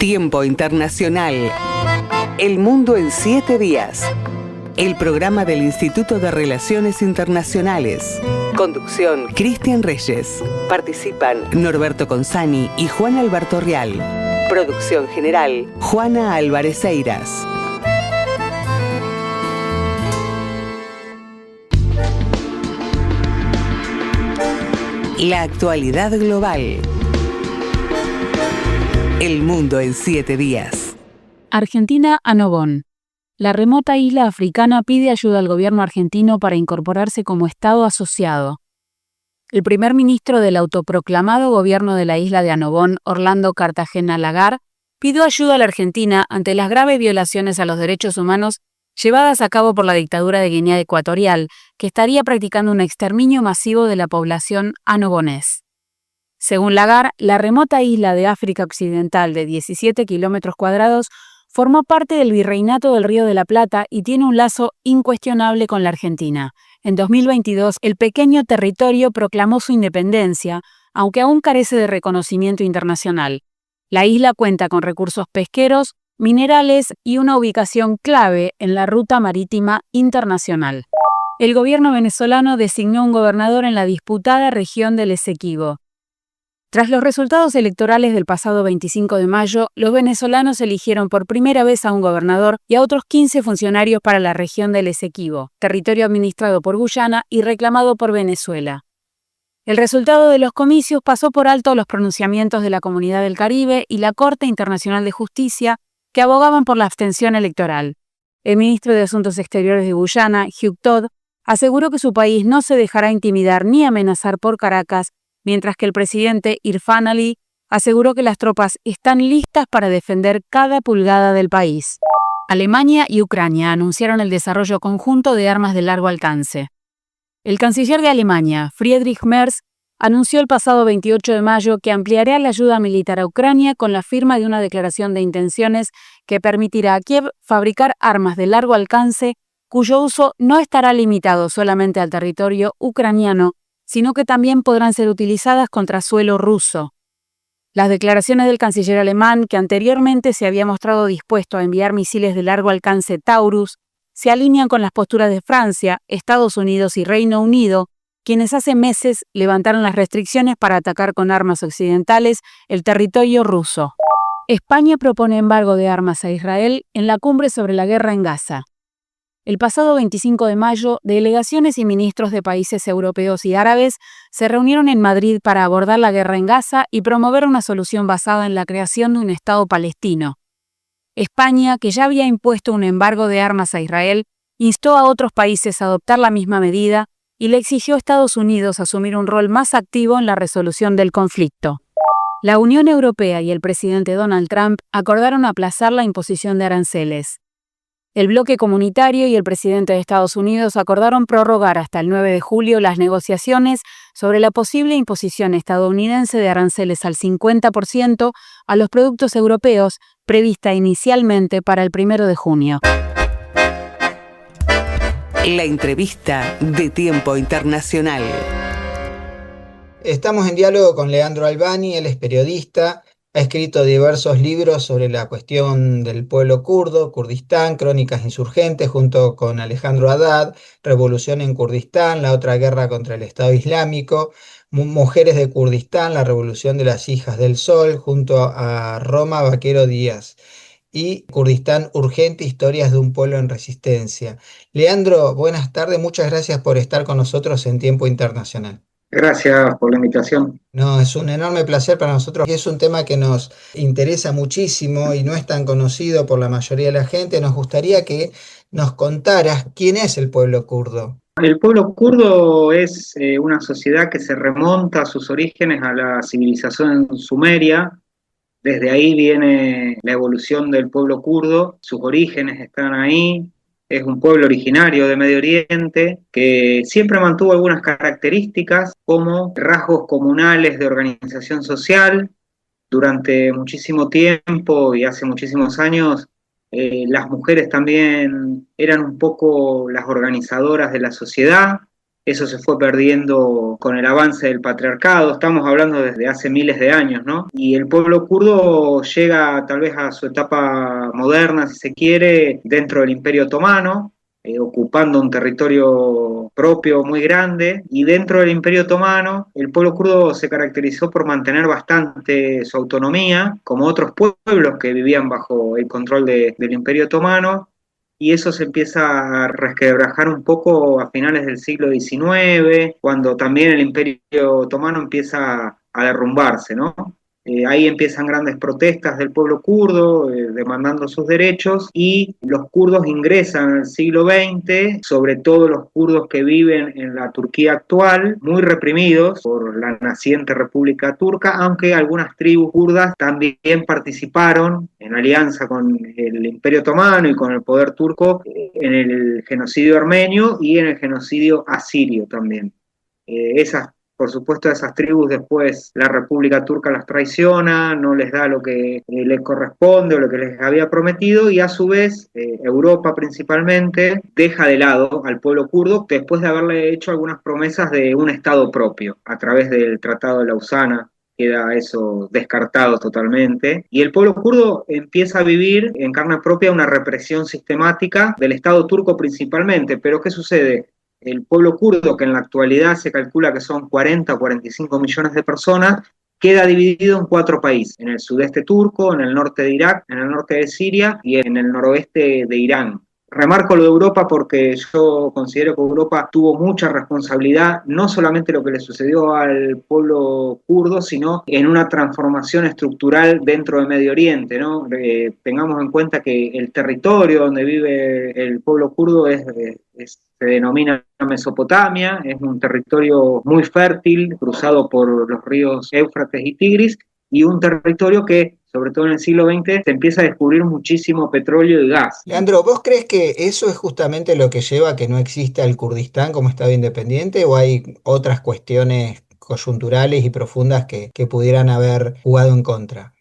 Tiempo Internacional. El mundo en 7 días. El programa del Instituto de Relaciones Internacionales. Conducción: Cristian Reyes. Participan Norberto Consani y Juan Alberto Real. Producción general: Juana Álvarez Eiras. La actualidad global. El mundo en 7 días. Argentina a Nobón. La remota isla africana pide ayuda al gobierno argentino para incorporarse como Estado asociado. El primer ministro del autoproclamado gobierno de la isla de Annobón, Orlando Cartagena Lagar, pidió ayuda a la Argentina ante las graves violaciones a los derechos humanos llevadas a cabo por la dictadura de Guinea Ecuatorial, que estaría practicando un exterminio masivo de la población annobonés. Según Lagar, la remota isla de África Occidental de 17 kilómetros cuadrados formó parte del Virreinato del Río de la Plata y tiene un lazo incuestionable con la Argentina. En 2022, el pequeño territorio proclamó su independencia, aunque aún carece de reconocimiento internacional. La isla cuenta con recursos pesqueros, minerales y una ubicación clave en la ruta marítima internacional. El gobierno venezolano designó un gobernador en la disputada región del Esequibo. Tras los resultados electorales del pasado 25 de mayo, los venezolanos eligieron por primera vez a un gobernador y a otros 15 funcionarios para la región del Esequibo, territorio administrado por Guyana y reclamado por Venezuela. El resultado de los comicios pasó por alto los pronunciamientos de la Comunidad del Caribe y la Corte Internacional de Justicia, que abogaban por la abstención electoral. El ministro de Asuntos Exteriores de Guyana, Hugh Todd, aseguró que su país no se dejará intimidar ni amenazar por Caracas, mientras que el presidente Irfan Ali aseguró que las tropas están listas para defender cada pulgada del país. Alemania y Ucrania anunciaron el desarrollo conjunto de armas de largo alcance. El canciller de Alemania, Friedrich Merz, anunció el pasado 28 de mayo que ampliará la ayuda militar a Ucrania con la firma de una declaración de intenciones que permitirá a Kiev fabricar armas de largo alcance cuyo uso no estará limitado solamente al territorio ucraniano, sino que también podrán ser utilizadas contra suelo ruso. Las declaraciones del canciller alemán, que anteriormente se había mostrado dispuesto a enviar misiles de largo alcance Taurus, se alinean con las posturas de Francia, Estados Unidos y Reino Unido, quienes hace meses levantaron las restricciones para atacar con armas occidentales el territorio ruso. España propone embargo de armas a Israel en la cumbre sobre la guerra en Gaza. El pasado 25 de mayo, delegaciones y ministros de países europeos y árabes se reunieron en Madrid para abordar la guerra en Gaza y promover una solución basada en la creación de un Estado palestino. España, que ya había impuesto un embargo de armas a Israel, instó a otros países a adoptar la misma medida y le exigió a Estados Unidos asumir un rol más activo en la resolución del conflicto. La Unión Europea y el presidente Donald Trump acordaron aplazar la imposición de aranceles. El bloque comunitario y el presidente de Estados Unidos acordaron prorrogar hasta el 9 de julio las negociaciones sobre la posible imposición estadounidense de aranceles al 50% a los productos europeos, prevista inicialmente para el 1 de junio. La entrevista de Tiempo Internacional. Estamos en diálogo con Leandro Albani, él es periodista. Ha escrito diversos libros sobre la cuestión del pueblo kurdo, Kurdistán, Crónicas Insurgentes, junto con Alejandro Haddad, Revolución en Kurdistán, la otra guerra contra el Estado Islámico, Mujeres de Kurdistán, la Revolución de las Hijas del Sol, junto a Roma Vaquero Díaz, y Kurdistán Urgente, Historias de un pueblo en resistencia. Leandro, buenas tardes, muchas gracias por estar con nosotros en Tiempo Internacional. Gracias por la invitación. No, es un enorme placer para nosotros. Es un tema que nos interesa muchísimo y no es tan conocido por la mayoría de la gente. Nos gustaría que nos contaras quién es el pueblo kurdo. El pueblo kurdo es una sociedad que se remonta a sus orígenes a la civilización sumeria. Desde ahí viene la evolución del pueblo kurdo. Sus orígenes están ahí. Es un pueblo originario de Medio Oriente que siempre mantuvo algunas características como rasgos comunales de organización social. Durante muchísimo tiempo y hace muchísimos años, las mujeres también eran un poco las organizadoras de la sociedad. Eso se fue perdiendo con el avance del patriarcado, estamos hablando desde hace miles de años, ¿no? Y el pueblo kurdo llega tal vez a su etapa moderna, si se quiere, dentro del Imperio Otomano, ocupando un territorio propio muy grande, y dentro del Imperio Otomano el pueblo kurdo se caracterizó por mantener bastante su autonomía, como otros pueblos que vivían bajo el control del Imperio Otomano, y eso se empieza a resquebrajar un poco a finales del siglo XIX, cuando también el Imperio Otomano empieza a derrumbarse, ¿no? Ahí empiezan grandes protestas del pueblo kurdo, demandando sus derechos, y los kurdos ingresan al siglo XX, sobre todo los kurdos que viven en la Turquía actual, muy reprimidos por la naciente República Turca, aunque algunas tribus kurdas también participaron en alianza con el Imperio Otomano y con el poder turco en el genocidio armenio y en el genocidio asirio también. Por supuesto, a esas tribus después la República Turca las traiciona, no les da lo que les corresponde o lo que les había prometido, y a su vez Europa principalmente deja de lado al pueblo kurdo después de haberle hecho algunas promesas de un Estado propio a través del Tratado de Lausana. Queda eso descartado totalmente, y el pueblo kurdo empieza a vivir en carne propia una represión sistemática del Estado turco principalmente. Pero ¿qué sucede? El pueblo kurdo, que en la actualidad se calcula que son 40 o 45 millones de personas, queda dividido en 4 países: en el sudeste turco, en el norte de Irak, en el norte de Siria y en el noroeste de Irán. Remarco lo de Europa porque yo considero que Europa tuvo mucha responsabilidad, no solamente lo que le sucedió al pueblo kurdo, sino en una transformación estructural dentro de Medio Oriente, ¿no? Tengamos en cuenta que el territorio donde vive el pueblo kurdo se denomina Mesopotamia, es un territorio muy fértil, cruzado por los ríos Éufrates y Tigris, y un territorio que, sobre todo en el siglo XX, se empieza a descubrir muchísimo petróleo y gas. Leandro, ¿vos crees que eso es justamente lo que lleva a que no exista el Kurdistán como Estado independiente, o hay otras cuestiones coyunturales y profundas que pudieran haber jugado en contra?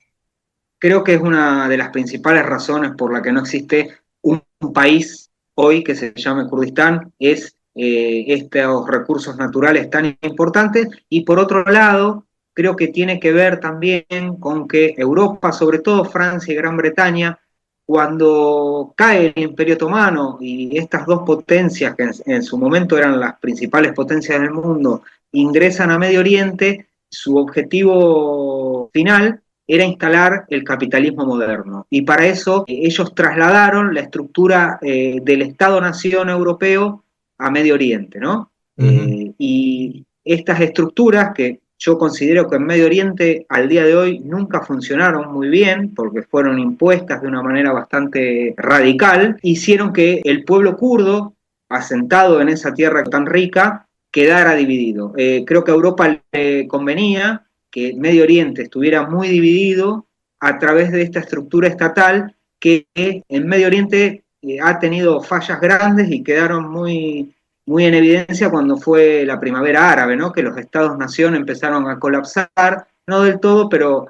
Creo que es una de las principales razones por la que no existe un país hoy que se llame Kurdistán, es estos recursos naturales tan importantes, y por otro lado, creo que tiene que ver también con que Europa, sobre todo Francia y Gran Bretaña, cuando cae el Imperio Otomano y estas dos potencias, que en su momento eran las principales potencias del mundo, ingresan a Medio Oriente, su objetivo final era instalar el capitalismo moderno. Y para eso ellos trasladaron la estructura del Estado-Nación europeo a Medio Oriente, ¿no? Y estas estructuras, que yo considero que en Medio Oriente al día de hoy nunca funcionaron muy bien, porque fueron impuestas de una manera bastante radical, hicieron que el pueblo kurdo, asentado en esa tierra tan rica, quedara dividido. Creo que a Europa le convenía que Medio Oriente estuviera muy dividido a través de esta estructura estatal que en Medio Oriente ha tenido fallas grandes y quedaron muy, muy en evidencia cuando fue la primavera árabe, ¿no? Que los estados-nación empezaron a colapsar, no del todo, pero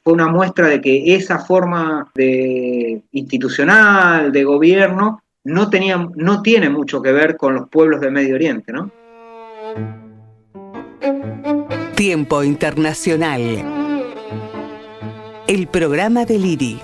fue una muestra de que esa forma institucional, de gobierno, no tiene mucho que ver con los pueblos de Medio Oriente, ¿no? Tiempo Internacional. El programa del IRI.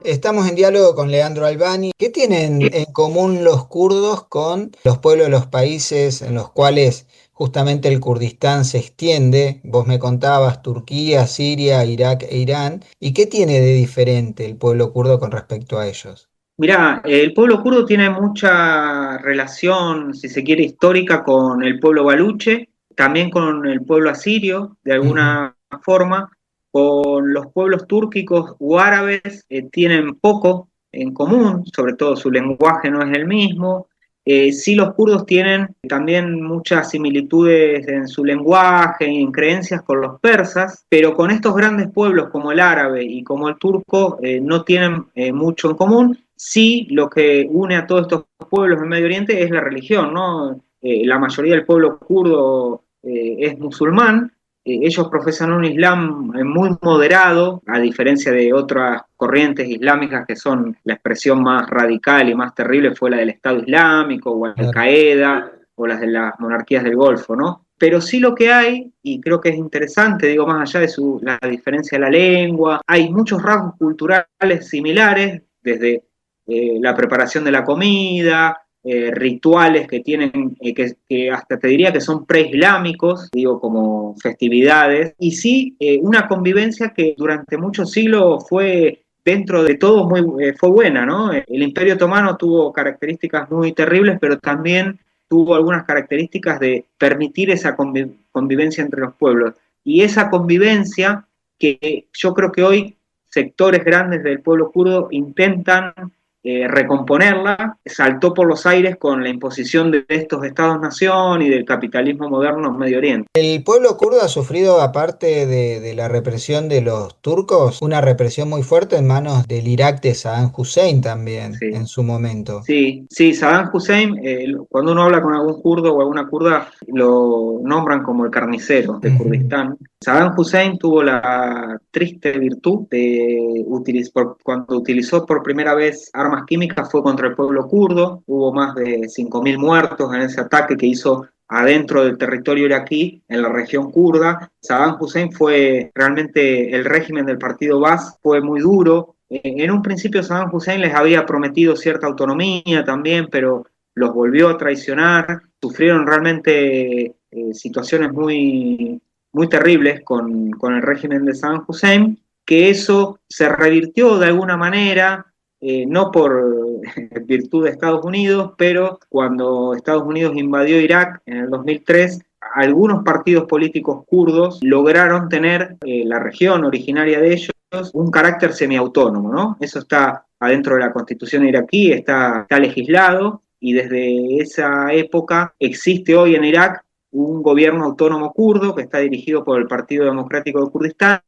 Estamos en diálogo con Leandro Albani. ¿Qué tienen en común los kurdos con los pueblos de los países en los cuales justamente el Kurdistán se extiende? Vos me contabas Turquía, Siria, Irak e Irán. ¿Y qué tiene de diferente el pueblo kurdo con respecto a ellos? Mirá, el pueblo kurdo tiene mucha relación, si se quiere, histórica con el pueblo baluche, también con el pueblo asirio, de alguna forma. Con los pueblos túrquicos o árabes tienen poco en común, sobre todo su lenguaje no es el mismo. Sí, los kurdos tienen también muchas similitudes en su lenguaje y en creencias con los persas, pero con estos grandes pueblos como el árabe y como el turco no tienen mucho en común. Sí, lo que une a todos estos pueblos en Medio Oriente es la religión, ¿no? La mayoría del pueblo kurdo es musulmán, ellos profesan un Islam muy moderado, a diferencia de otras corrientes islámicas que son la expresión más radical y más terrible fue la del Estado Islámico o Claro. Al-Qaeda o las de las monarquías del Golfo, ¿no? Pero sí lo que hay, y creo que es interesante, digo, más allá de la diferencia de la lengua, hay muchos rasgos culturales similares, desde la preparación de la comida, rituales que tienen, que hasta te diría que son preislámicos, digo, como festividades, y sí una convivencia que durante muchos siglos fue dentro de todo fue buena, ¿no? El Imperio Otomano tuvo características muy terribles, pero también tuvo algunas características de permitir esa convivencia entre los pueblos. Y esa convivencia que yo creo que hoy sectores grandes del pueblo kurdo intentan recomponerla, saltó por los aires con la imposición de estos estados-nación y del capitalismo moderno en Medio Oriente. El pueblo kurdo ha sufrido, aparte de la represión de los turcos, una represión muy fuerte en manos del Irak de Saddam Hussein también, Sí. en su momento. Sí, sí, Saddam Hussein, cuando uno habla con algún kurdo o alguna kurda, lo nombran como el carnicero de Ujú. Kurdistán. Saddam Hussein tuvo la triste virtud de cuando utilizó por primera vez armas químicas fue contra el pueblo kurdo, hubo más de 5.000 muertos en ese ataque que hizo adentro del territorio iraquí, en la región kurda. Saddam Hussein fue realmente el régimen del partido Baas, fue muy duro. En un principio Saddam Hussein les había prometido cierta autonomía también, pero los volvió a traicionar. Sufrieron realmente situaciones muy terribles con el régimen de Saddam Hussein, que eso se revirtió de alguna manera, no por virtud de Estados Unidos, pero cuando Estados Unidos invadió Irak en el 2003, algunos partidos políticos kurdos lograron tener la región originaria de ellos un carácter semiautónomo, ¿no? Eso está adentro de la constitución iraquí, está legislado, y desde esa época existe hoy en Irak un gobierno autónomo kurdo que está dirigido por el Partido Democrático de Kurdistán,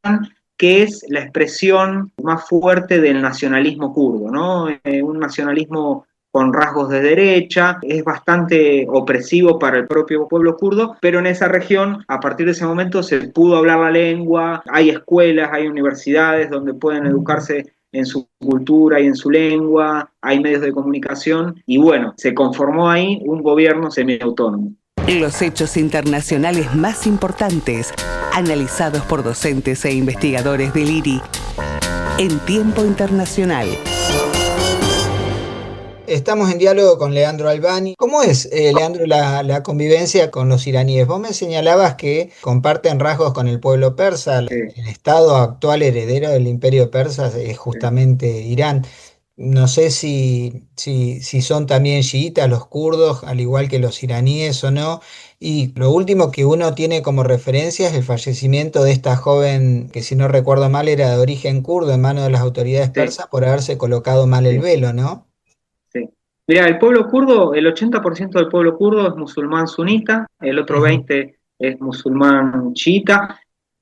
que es la expresión más fuerte del nacionalismo kurdo, ¿no? Un nacionalismo con rasgos de derecha, es bastante opresivo para el propio pueblo kurdo, pero en esa región, a partir de ese momento, se pudo hablar la lengua, hay escuelas, hay universidades donde pueden educarse en su cultura y en su lengua, hay medios de comunicación, y bueno, se conformó ahí un gobierno semiautónomo. Los hechos internacionales más importantes, analizados por docentes e investigadores del IRI en Tiempo Internacional. Estamos en diálogo con Leandro Albani. ¿Cómo es, Leandro, la convivencia con los iraníes? Vos me señalabas que comparten rasgos con el pueblo persa. Sí, El estado actual heredero del imperio persa es sí. justamente Irán. No sé si son también chiitas los kurdos, al igual que los iraníes o no. Y lo último que uno tiene como referencia es el fallecimiento de esta joven, que si no recuerdo mal era de origen kurdo, en manos de las autoridades Sí, persas por haberse colocado mal el sí. velo, ¿no? Sí. Mira, el pueblo kurdo, el 80% del pueblo kurdo es musulmán sunita, el otro Ujú. 20% es musulmán chiita.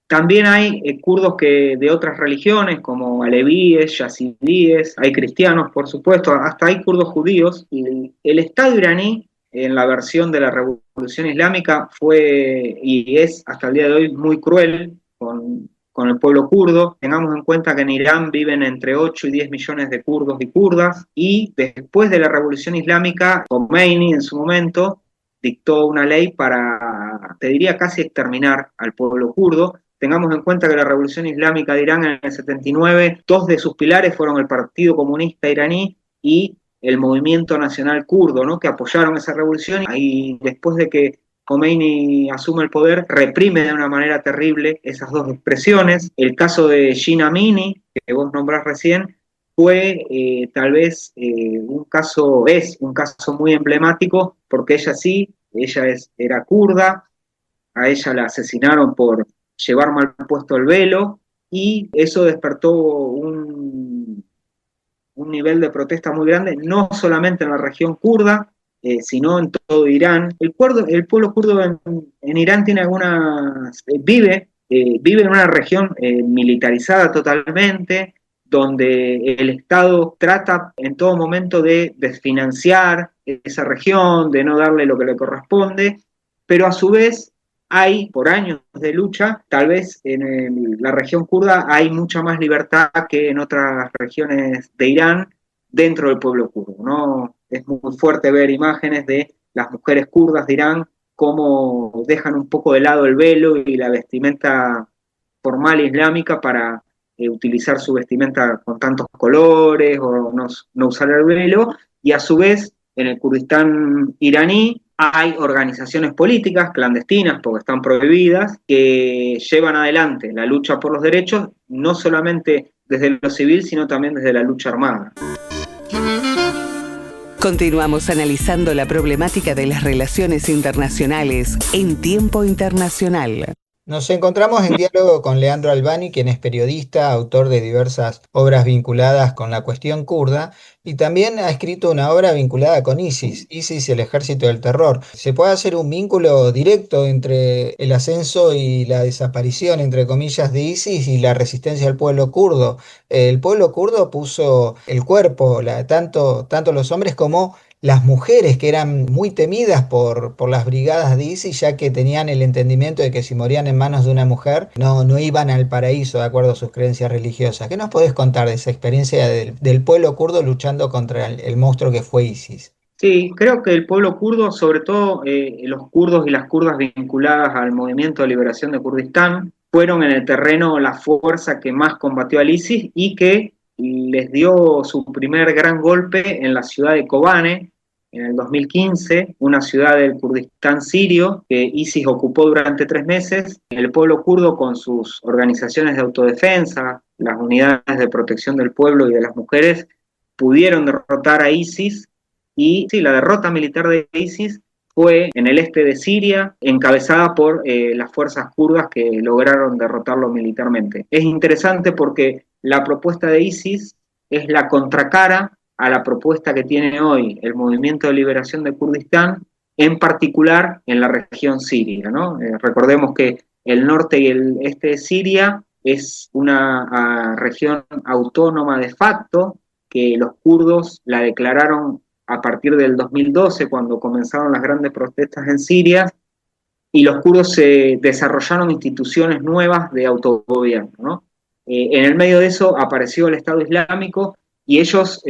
También hay kurdos de otras religiones, como alevíes, yazidíes, hay cristianos, por supuesto, hasta hay kurdos judíos. Y el Estado iraní, en la versión de la Revolución Islámica, fue y es hasta el día de hoy muy cruel con el pueblo kurdo. Tengamos en cuenta que en Irán viven entre 8 y 10 millones de kurdos y kurdas, y después de la Revolución Islámica, Khomeini en su momento dictó una ley para, te diría, casi exterminar al pueblo kurdo. Tengamos en cuenta que la Revolución Islámica de Irán en el 79, dos de sus pilares fueron el Partido Comunista Iraní y el Movimiento Nacional Kurdo, ¿no? Que apoyaron esa revolución, y después de que Khomeini asume el poder, reprime de una manera terrible esas dos expresiones. El caso de Jina Amini, que vos nombrás recién, fue tal vez es un caso muy emblemático, porque era kurda, a ella la asesinaron por llevar mal puesto el velo, y eso despertó un nivel de protesta muy grande, no solamente en la región kurda, sino en todo Irán. El pueblo kurdo en Irán tiene vive en una región militarizada totalmente, donde el Estado trata en todo momento de desfinanciar esa región, de no darle lo que le corresponde, pero a su vez hay, por años de lucha, tal vez en la región kurda hay mucha más libertad que en otras regiones de Irán dentro del pueblo kurdo, ¿no? Es muy fuerte ver imágenes de las mujeres kurdas de Irán cómo dejan un poco de lado el velo y la vestimenta formal islámica para utilizar su vestimenta con tantos colores o no usar el velo, y a su vez en el Kurdistán iraní hay organizaciones políticas clandestinas, porque están prohibidas, que llevan adelante la lucha por los derechos, no solamente desde lo civil, sino también desde la lucha armada. Continuamos analizando la problemática de las relaciones internacionales en Tiempo Internacional. Nos encontramos en diálogo con Leandro Albani, quien es periodista, autor de diversas obras vinculadas con la cuestión kurda, y también ha escrito una obra vinculada con ISIS, el ejército del terror. ¿Se puede hacer un vínculo directo entre el ascenso y la desaparición, entre comillas, de ISIS y la resistencia del pueblo kurdo? El pueblo kurdo puso el cuerpo, tanto los hombres como las mujeres, que eran muy temidas por las brigadas de ISIS, ya que tenían el entendimiento de que si morían en manos de una mujer no iban al paraíso de acuerdo a sus creencias religiosas. ¿Qué nos podés contar de esa experiencia del pueblo kurdo luchando contra el monstruo que fue ISIS? Sí, creo que el pueblo kurdo, sobre todo los kurdos y las kurdas vinculadas al movimiento de liberación de Kurdistán, fueron en el terreno la fuerza que más combatió al ISIS y que les dio su primer gran golpe en la ciudad de Kobane en el 2015, una ciudad del Kurdistán sirio que ISIS ocupó durante 3 meses. El pueblo kurdo, con sus organizaciones de autodefensa, las unidades de protección del pueblo y de las mujeres, pudieron derrotar a ISIS. Y sí, la derrota militar de ISIS fue en el este de Siria, encabezada por las fuerzas kurdas que lograron derrotarlo militarmente. Es interesante porque la propuesta de ISIS es la contracara a la propuesta que tiene hoy el Movimiento de Liberación de Kurdistán, en particular en la región siria, ¿no? Recordemos que el norte y el este de Siria es una región autónoma de facto, que los kurdos la declararon a partir del 2012, cuando comenzaron las grandes protestas en Siria, y los kurdos se desarrollaron instituciones nuevas de autogobierno, ¿no? En el medio de eso apareció el Estado Islámico y ellos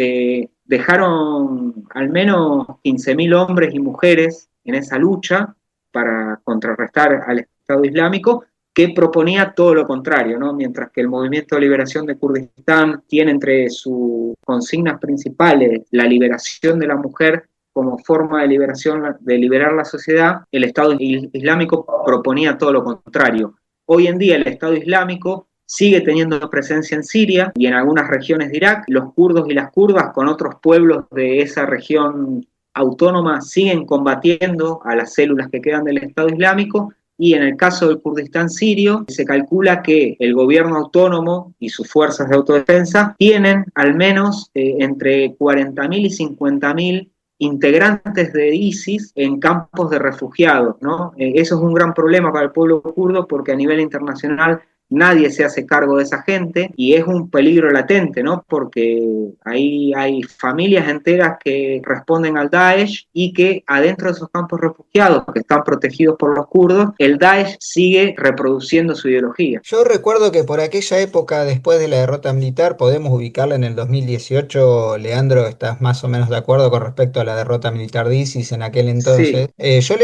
dejaron al menos 15.000 hombres y mujeres en esa lucha para contrarrestar al Estado Islámico, que proponía todo lo contrario, ¿no? Mientras que el Movimiento de Liberación de Kurdistán tiene entre sus consignas principales la liberación de la mujer como forma de liberación, de liberar la sociedad, el Estado Islámico proponía todo lo contrario. Hoy en día el Estado Islámico sigue teniendo presencia en Siria y en algunas regiones de Irak. Los kurdos y las kurdas, con otros pueblos de esa región autónoma, siguen combatiendo a las células que quedan del Estado Islámico. Y en el caso del Kurdistán sirio, se calcula que el gobierno autónomo y sus fuerzas de autodefensa tienen al menos entre 40.000 y 50.000 integrantes de ISIS en campos de refugiados, ¿no? Eso es un gran problema para el pueblo kurdo, porque a nivel internacional nadie se hace cargo de esa gente y es un peligro latente, ¿no? Porque ahí hay familias enteras que responden al Daesh y que adentro de esos campos refugiados que están protegidos por los kurdos, el Daesh sigue reproduciendo su ideología. Yo recuerdo que por aquella época, después de la derrota militar, podemos ubicarla en el 2018, Leandro, ¿estás más o menos de acuerdo con respecto a la derrota militar de ISIS en aquel entonces? Sí. Yo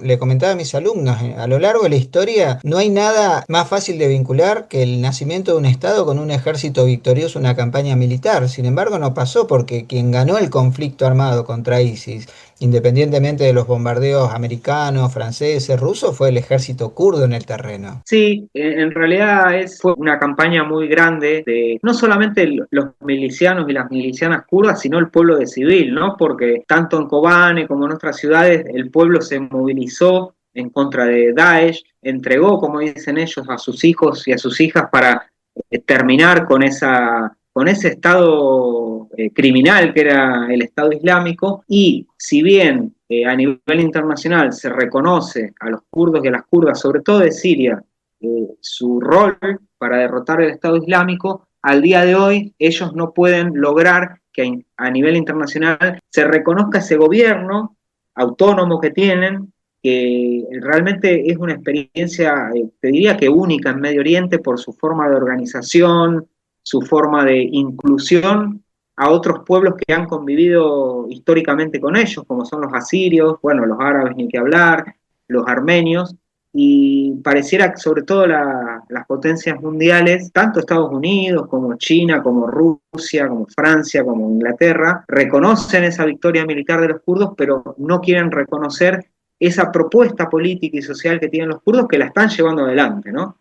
le comentaba a mis alumnos, a lo largo de la historia no hay nada más fácil de vincular que el nacimiento de un Estado con un ejército victorioso, una campaña militar. Sin embargo, no pasó, porque quien ganó el conflicto armado contra ISIS, independientemente de los bombardeos americanos, franceses, rusos, fue el ejército kurdo en el terreno. Sí, en realidad fue una campaña muy grande de no solamente los milicianos y las milicianas kurdas, sino el pueblo de civil, ¿no? Porque tanto en Kobane como en otras ciudades el pueblo se movilizó en contra de Daesh, entregó, como dicen ellos, a sus hijos y a sus hijas para terminar con ese estado criminal que era el Estado Islámico. Y si bien a nivel internacional se reconoce a los kurdos y a las kurdas, sobre todo de Siria, su rol para derrotar el Estado Islámico, al día de hoy ellos no pueden lograr que a nivel internacional se reconozca ese gobierno autónomo que tienen, que realmente es una experiencia, te diría que única en Medio Oriente por su forma de organización, su forma de inclusión a otros pueblos que han convivido históricamente con ellos, como son los asirios, bueno, los árabes ni que hablar, los armenios, y pareciera que sobre todo las potencias mundiales, tanto Estados Unidos como China, como Rusia, como Francia, como Inglaterra, reconocen esa victoria militar de los kurdos, pero no quieren reconocer esa propuesta política y social que tienen los kurdos, que la están llevando adelante, ¿no?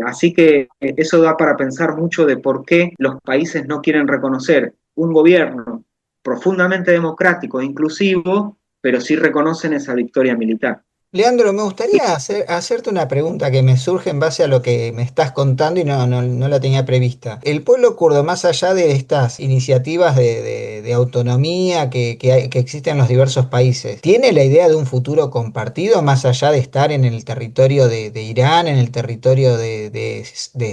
Así que eso da para pensar mucho de por qué los países no quieren reconocer un gobierno profundamente democrático e inclusivo, pero sí reconocen esa victoria militar. Leandro, me gustaría hacerte una pregunta que me surge en base a lo que me estás contando y no la tenía prevista. El pueblo kurdo, más allá de estas iniciativas de autonomía que existen en los diversos países, ¿tiene la idea de un futuro compartido más allá de estar en el territorio de Irán, en el territorio de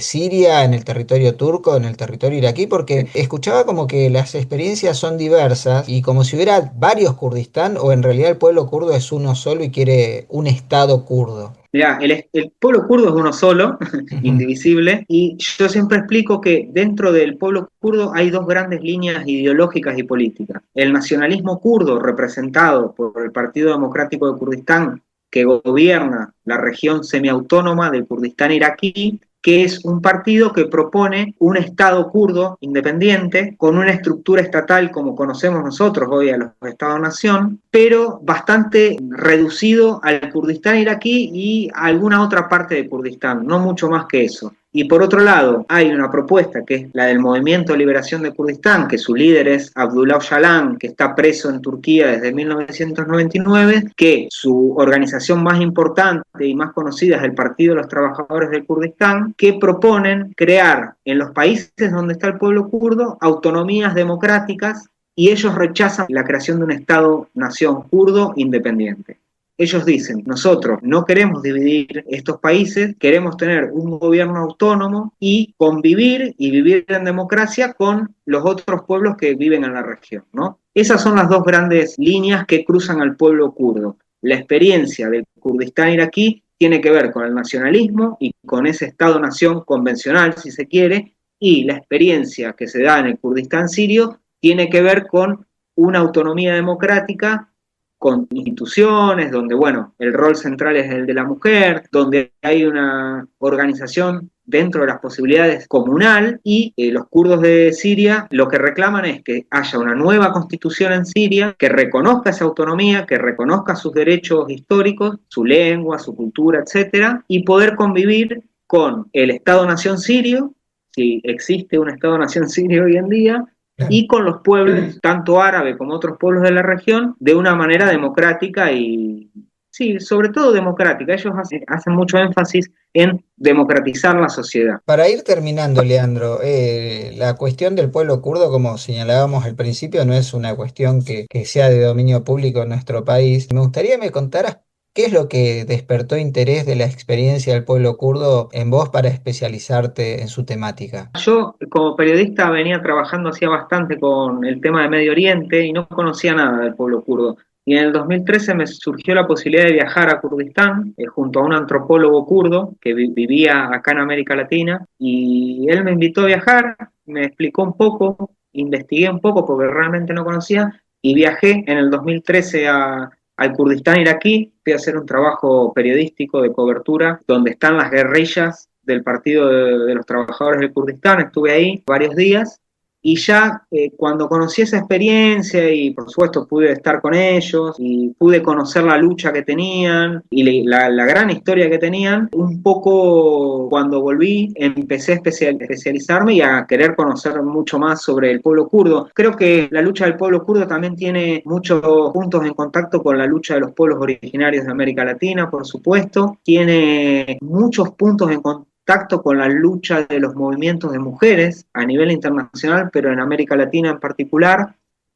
Siria, en el territorio turco, en el territorio iraquí? Porque escuchaba como que las experiencias son diversas y como si hubiera varios Kurdistán o en realidad el pueblo kurdo es uno solo y quiere un estado kurdo. Mirá, el pueblo kurdo es uno solo, Ujú. indivisible, y yo siempre explico que dentro del pueblo kurdo hay dos grandes líneas ideológicas y políticas. El nacionalismo kurdo, representado por el Partido Democrático de Kurdistán, que gobierna la región semiautónoma del Kurdistán iraquí, que es un partido que propone un Estado kurdo independiente, con una estructura estatal como conocemos nosotros hoy a los Estados-nación, pero bastante reducido al Kurdistán iraquí y a alguna otra parte de Kurdistán, no mucho más que eso. Y por otro lado, hay una propuesta que es la del Movimiento de Liberación de Kurdistán, que su líder es Abdullah Öcalan, que está preso en Turquía desde 1999, que su organización más importante y más conocida es el Partido de los Trabajadores del Kurdistán, que proponen crear en los países donde está el pueblo kurdo autonomías democráticas y ellos rechazan la creación de un Estado-nación kurdo independiente. Ellos dicen, nosotros no queremos dividir estos países, queremos tener un gobierno autónomo y convivir y vivir en democracia con los otros pueblos que viven en la región, ¿no? Esas son las dos grandes líneas que cruzan al pueblo kurdo. La experiencia del Kurdistán iraquí tiene que ver con el nacionalismo y con ese Estado-nación convencional, si se quiere, y la experiencia que se da en el Kurdistán sirio tiene que ver con una autonomía democrática con instituciones, donde, bueno, el rol central es el de la mujer, donde hay una organización dentro de las posibilidades comunal y los kurdos de Siria lo que reclaman es que haya una nueva constitución en Siria que reconozca esa autonomía, que reconozca sus derechos históricos, su lengua, su cultura, etcétera, y poder convivir con el Estado-nación sirio, si existe un Estado-nación sirio hoy en día, y con los pueblos, tanto árabe como otros pueblos de la región, de una manera democrática y, sí, sobre todo democrática. Ellos hacen mucho énfasis en democratizar la sociedad. Para ir terminando, Leandro, la cuestión del pueblo kurdo, como señalábamos al principio, no es una cuestión que sea de dominio público en nuestro país. Me gustaría que me contaras qué es lo que despertó interés de la experiencia del pueblo kurdo en vos para especializarte en su temática. Yo, como periodista, venía trabajando hacía bastante con el tema de Medio Oriente y no conocía nada del pueblo kurdo. Y en el 2013 me surgió la posibilidad de viajar a Kurdistán junto a un antropólogo kurdo que vivía acá en América Latina y él me invitó a viajar, me explicó un poco, investigué un poco porque realmente no conocía y viajé en el 2013 al Kurdistán iraquí, fui a hacer un trabajo periodístico de cobertura donde están las guerrillas del Partido de los Trabajadores del Kurdistán, estuve ahí varios días y ya cuando conocí esa experiencia y por supuesto pude estar con ellos y pude conocer la lucha que tenían y la gran historia que tenían, un poco cuando volví empecé a especializarme y a querer conocer mucho más sobre el pueblo kurdo. Creo que la lucha del pueblo kurdo también tiene muchos puntos en contacto con la lucha de los pueblos originarios de América Latina, por supuesto, tiene muchos puntos en contacto con la lucha de los movimientos de mujeres a nivel internacional, pero en América Latina en particular,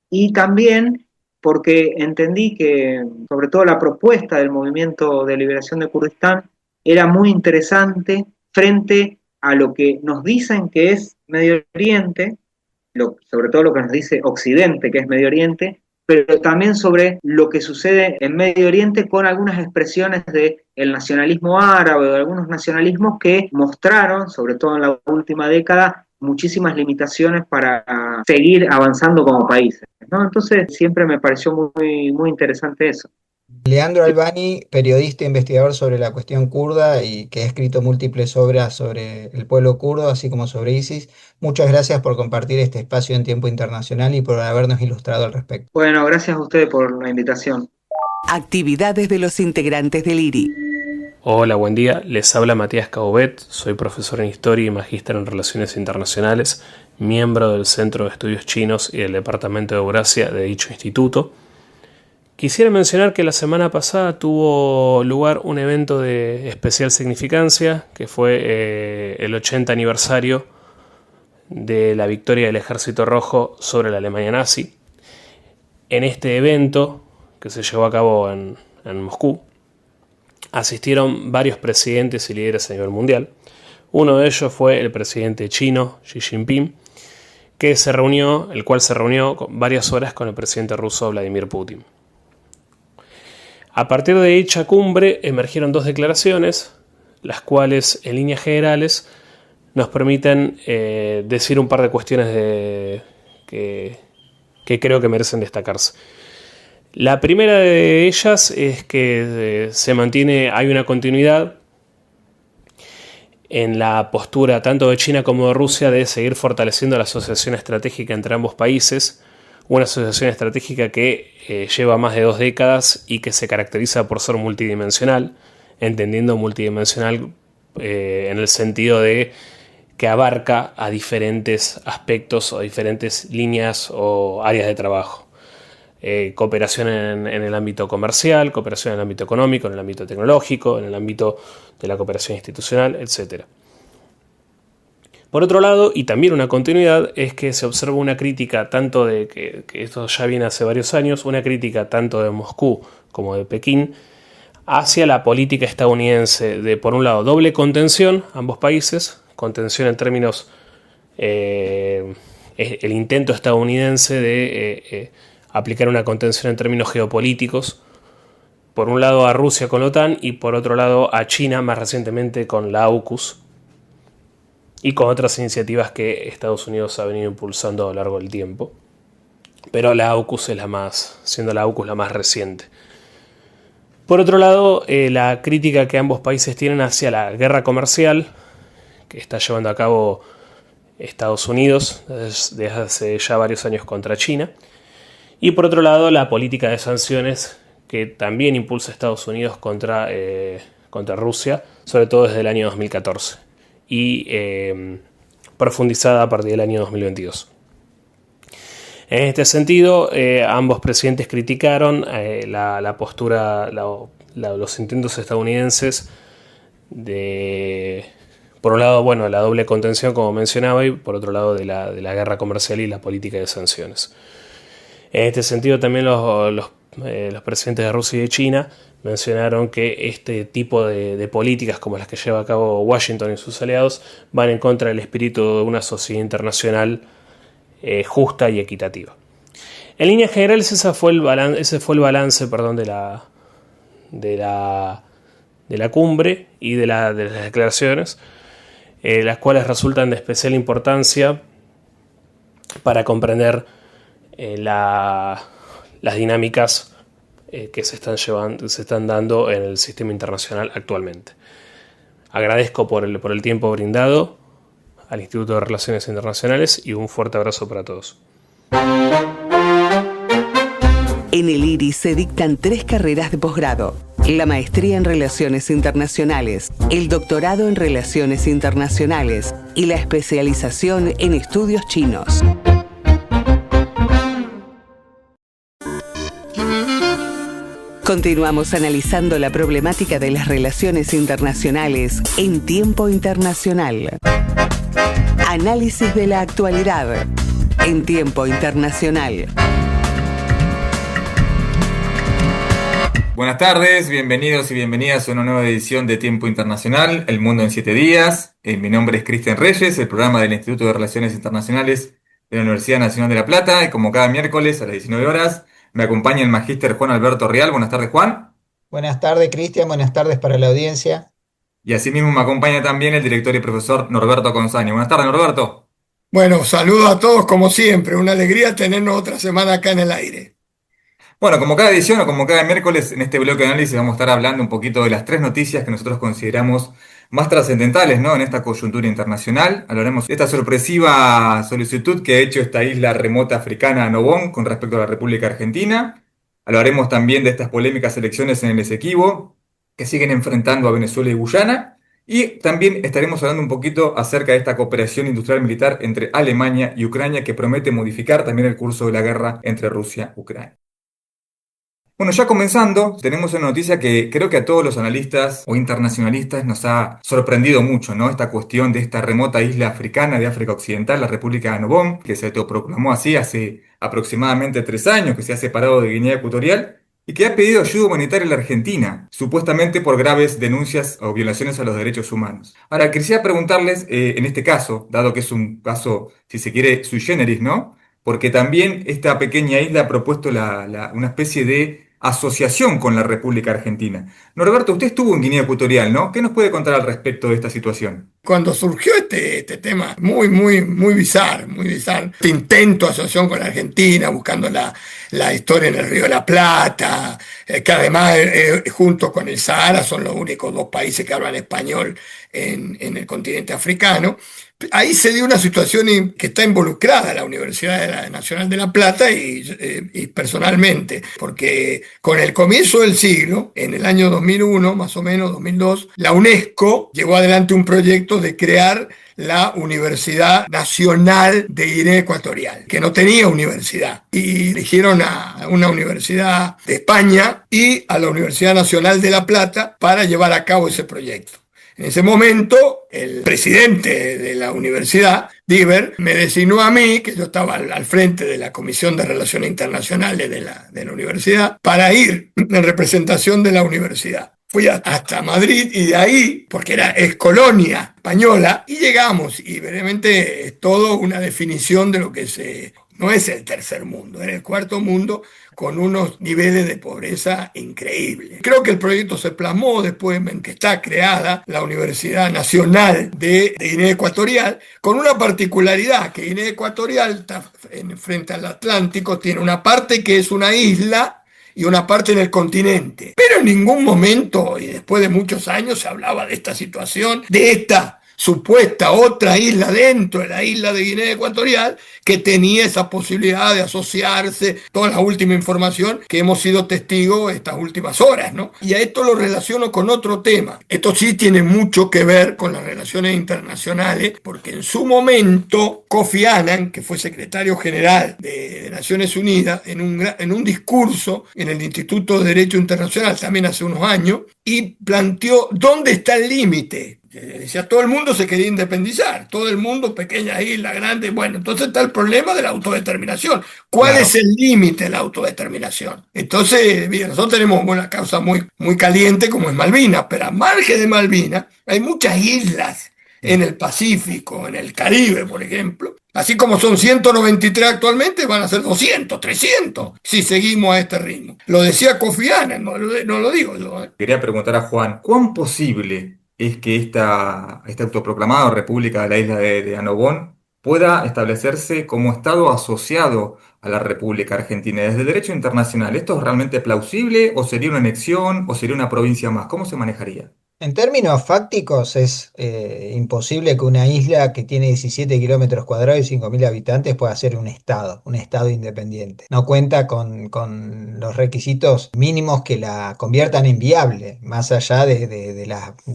y también porque entendí que, sobre todo la propuesta del movimiento de liberación de Kurdistán, era muy interesante frente a lo que nos dicen que es Medio Oriente, sobre todo lo que nos dice Occidente, que es Medio Oriente, pero también sobre lo que sucede en Medio Oriente con algunas expresiones del nacionalismo árabe o de algunos nacionalismos que mostraron, sobre todo en la última década, muchísimas limitaciones para seguir avanzando como países, ¿no? Entonces siempre me pareció muy, muy interesante eso. Leandro Albani, periodista e investigador sobre la cuestión kurda y que ha escrito múltiples obras sobre el pueblo kurdo, así como sobre ISIS. Muchas gracias por compartir este espacio en tiempo internacional y por habernos ilustrado al respecto. Bueno, gracias a ustedes por la invitación. Actividades de los integrantes del IRI. Hola, buen día. Les habla Matías Caubet. Soy profesor en Historia y magíster en Relaciones Internacionales, miembro del Centro de Estudios Chinos y del Departamento de Eurasia de dicho instituto. Quisiera mencionar que la semana pasada tuvo lugar un evento de especial significancia, que fue el 80 aniversario de la victoria del Ejército Rojo sobre la Alemania nazi. En este evento, que se llevó a cabo en Moscú, asistieron varios presidentes y líderes a nivel mundial. Uno de ellos fue el presidente chino, Xi Jinping, el cual se reunió varias horas con el presidente ruso, Vladimir Putin. A partir de dicha cumbre emergieron dos declaraciones, las cuales en líneas generales nos permiten decir un par de cuestiones que creo que merecen destacarse. La primera de ellas es que hay una continuidad en la postura tanto de China como de Rusia de seguir fortaleciendo la asociación estratégica entre ambos países, una asociación estratégica que lleva más de 2 décadas y que se caracteriza por ser multidimensional, entendiendo multidimensional en el sentido de que abarca a diferentes aspectos o diferentes líneas o áreas de trabajo. Cooperación en el ámbito comercial, cooperación en el ámbito económico, en el ámbito tecnológico, en el ámbito de la cooperación institucional, etc. Por otro lado, y también una continuidad, es que se observa una crítica tanto de que esto ya viene hace varios años, una crítica tanto de Moscú como de Pekín hacia la política estadounidense de, por un lado, doble contención, ambos países, contención en términos, el intento estadounidense de aplicar una contención en términos geopolíticos, por un lado a Rusia con la OTAN y por otro lado a China más recientemente con la AUKUS y con otras iniciativas que Estados Unidos ha venido impulsando a lo largo del tiempo. Pero la AUKUS siendo la AUKUS la más reciente. Por otro lado, la crítica que ambos países tienen hacia la guerra comercial que está llevando a cabo Estados Unidos desde hace ya varios años contra China. Y por otro lado, la política de sanciones que también impulsa Estados Unidos contra Rusia, sobre todo desde el año 2014 y profundizada a partir del año 2022. En este sentido, ambos presidentes criticaron la postura, los intentos estadounidenses de, por un lado, la doble contención, como mencionaba, y por otro lado, de la guerra comercial y la política de sanciones. En este sentido, también los presidentes de Rusia y de China mencionaron que este tipo de políticas, como las que lleva a cabo Washington y sus aliados, van en contra del espíritu de una sociedad internacional justa y equitativa. En líneas generales, ese fue el balance de la cumbre y de las declaraciones, las cuales resultan de especial importancia para comprender las dinámicas que se están dando en el sistema internacional actualmente. Agradezco por el tiempo brindado al Instituto de Relaciones Internacionales y un fuerte abrazo para todos. En el IRI se dictan 3 carreras de posgrado: la maestría en Relaciones Internacionales, el doctorado en Relaciones Internacionales y la especialización en estudios chinos. Continuamos analizando la problemática de las relaciones internacionales en tiempo internacional. Análisis de la actualidad en tiempo internacional. Buenas tardes, bienvenidos y bienvenidas a una nueva edición de Tiempo Internacional, El Mundo en 7 Días. Mi nombre es Cristian Reyes, el programa del Instituto de Relaciones Internacionales de la Universidad Nacional de La Plata, y como cada miércoles a las 19 horas Me acompaña el magíster Juan Alberto Rial. Buenas tardes, Juan. Buenas tardes, Cristian, buenas tardes para la audiencia. Y asimismo me acompaña también el director y profesor Norberto Consani. Buenas tardes, Norberto. Bueno, saludo a todos como siempre. Una alegría tenernos otra semana acá en el aire. Bueno, como cada edición o como cada miércoles, en este bloque de análisis vamos a estar hablando un poquito de las tres noticias que nosotros consideramos más trascendentales, ¿no? En esta coyuntura internacional. Hablaremos de esta sorpresiva solicitud que ha hecho esta isla remota africana Nobón con respecto a la República Argentina. Hablaremos también de estas polémicas elecciones en el Esequibo que siguen enfrentando a Venezuela y Guyana. Y también estaremos hablando un poquito acerca de esta cooperación industrial militar entre Alemania y Ucrania que promete modificar también el curso de la guerra entre Rusia y Ucrania. Bueno, ya comenzando, tenemos una noticia que creo que a todos los analistas o internacionalistas nos ha sorprendido mucho, ¿no? Esta cuestión de esta remota isla africana de África Occidental, la República de Anobón, que se autoproclamó así hace aproximadamente 3 años, que se ha separado de Guinea Ecuatorial y que ha pedido ayuda humanitaria a la Argentina, supuestamente por graves denuncias o violaciones a los derechos humanos. Ahora, quisiera preguntarles, en este caso, dado que es un caso, si se quiere, sui generis, ¿no? Porque también esta pequeña isla ha propuesto una especie de asociación con la República Argentina. Norberto, usted estuvo en Guinea Ecuatorial, ¿no? ¿Qué nos puede contar al respecto de esta situación? Cuando surgió este tema muy bizarro, este intento de asociación con la Argentina, buscando la historia en el Río de la Plata, que además junto con el Sahara son los únicos 2 países que hablan español en el continente africano. Ahí se dio una situación que está involucrada la Universidad Nacional de La Plata y personalmente, porque con el comienzo del siglo, en el año 2001, más o menos 2002, la UNESCO llevó adelante un proyecto de crear la Universidad Nacional de Guinea Ecuatorial, que no tenía universidad, y eligieron a una universidad de España y a la Universidad Nacional de La Plata para llevar a cabo ese proyecto. En ese momento, el presidente de la universidad, Diver, me designó a mí, que yo estaba al frente de la Comisión de Relaciones Internacionales de la universidad, para ir en representación de la universidad. Fui hasta Madrid y de ahí, porque es colonia española, y llegamos, y verdaderamente es todo una definición de lo que no es el tercer mundo, es el cuarto mundo, con unos niveles de pobreza increíbles. Creo que el proyecto se plasmó después en que está creada la Universidad Nacional de Guinea Ecuatorial, con una particularidad, que Guinea Ecuatorial está frente al Atlántico, tiene una parte que es una isla y una parte en el continente. Pero en ningún momento, y después de muchos años, se hablaba de esta situación, de esta supuesta otra isla dentro de la isla de Guinea Ecuatorial que tenía esa posibilidad de asociarse, toda la última información que hemos sido testigos estas últimas horas, ¿no? Y a esto lo relaciono con otro tema. Esto sí tiene mucho que ver con las relaciones internacionales, porque en su momento Kofi Annan, que fue secretario general de Naciones Unidas, en un discurso en el Instituto de Derecho Internacional, también hace unos años, y planteó dónde está el límite. Decía, todo el mundo se quería independizar, todo el mundo, pequeña isla, grande. Bueno, entonces está el problema de la autodeterminación. ¿Cuál es el límite de la autodeterminación? Entonces, bien, nosotros tenemos una causa muy caliente como es Malvinas, pero a margen de Malvinas hay muchas islas en el Pacífico, en el Caribe, por ejemplo. Así como son 193 actualmente, van a ser 200, 300, si seguimos a este ritmo. Lo decía Kofi Annan, no lo digo yo. Quería preguntar a Juan, ¿cuán posible es que esta autoproclamada República de la isla de Anobón pueda establecerse como Estado asociado a la República Argentina desde el derecho internacional? ¿Esto es realmente plausible o sería una anexión o sería una provincia más? ¿Cómo se manejaría? En términos fácticos es imposible que una isla que tiene 17 kilómetros cuadrados y 5.000 habitantes pueda ser un estado independiente. No cuenta con los requisitos mínimos que la conviertan en viable, más allá de